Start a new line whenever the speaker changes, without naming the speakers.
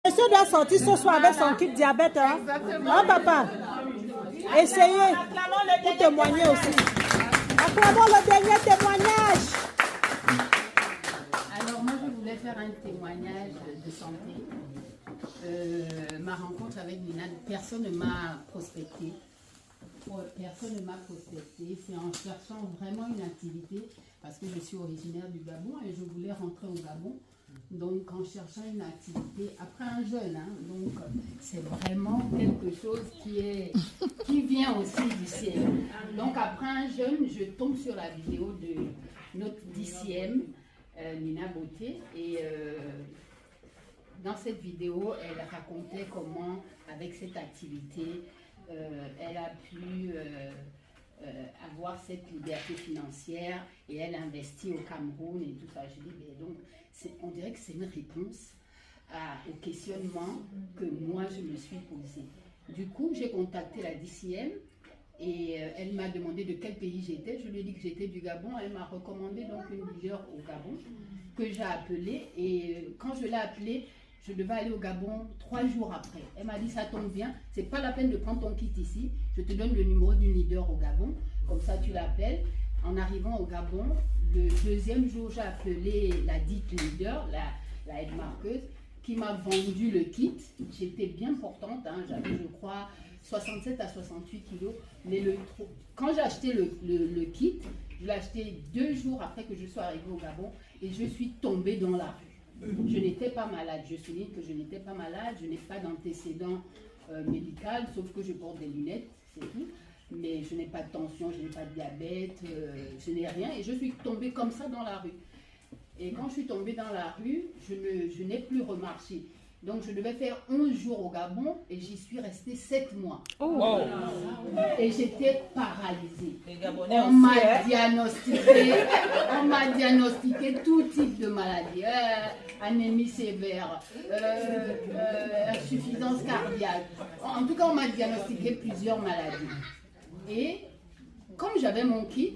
Monsieur doit sortir ce soir avec son kit diabète. Hein? Hein, papa? Essayez pour témoigner aussi. Acclamons le dernier témoignage.
Alors moi je voulais faire un témoignage de santé. Ma rencontre avec Nina, personne ne m'a prospecté. Personne ne m'a prospecté. C'est en cherchant vraiment une activité, parce que je suis originaire du Gabon et je voulais rentrer au Gabon. Donc en cherchant une activité, après un jeûne, hein, donc c'est vraiment quelque chose qui vient aussi du ciel. Donc après un jeûne, je tombe sur la vidéo de notre DCM, Nina Beauté, et dans cette vidéo, elle racontait comment, avec cette activité, elle a pu avoir cette liberté financière et elle investit au Cameroun et tout ça. Je dis, mais donc, on dirait que c'est une réponse au questionnement que moi je me suis posé. Du coup, j'ai contacté la DCM et elle m'a demandé de quel pays j'étais. Je lui ai dit que j'étais du Gabon. Elle m'a recommandé donc une leader au Gabon que j'ai appelée. Et quand je l'ai appelée, je devais aller au Gabon 3 jours après. Elle m'a dit, ça tombe bien, c'est pas la peine de prendre ton kit ici. Je te donne le numéro d'une leader au Gabon. Comme ça, tu l'appelles. En arrivant au Gabon, le deuxième jour, j'ai appelé la dite leader, la aide marqueuse, qui m'a vendu le kit. J'étais bien portante, hein. J'avais, je crois, 67 à 68 kilos. Mais quand j'ai acheté le kit, je l'ai acheté 2 jours après que je sois arrivée au Gabon et je suis tombée dans la rue. Je n'étais pas malade, je souligne que je n'étais pas malade, je n'ai pas d'antécédent médical, sauf que je porte des lunettes, c'est tout. Mais je n'ai pas de tension, je n'ai pas de diabète, je n'ai rien et je suis tombée comme ça dans la rue. Et quand je suis tombée dans la rue, je n'ai plus remarché. Donc je devais faire 11 jours au Gabon et j'y suis restée 7 mois. Oh. Et j'étais paralysée. On m'a diagnostiqué tout type de maladies. Anémie sévère, insuffisance cardiaque. En tout cas, on m'a diagnostiqué plusieurs maladies. Et comme j'avais mon kit,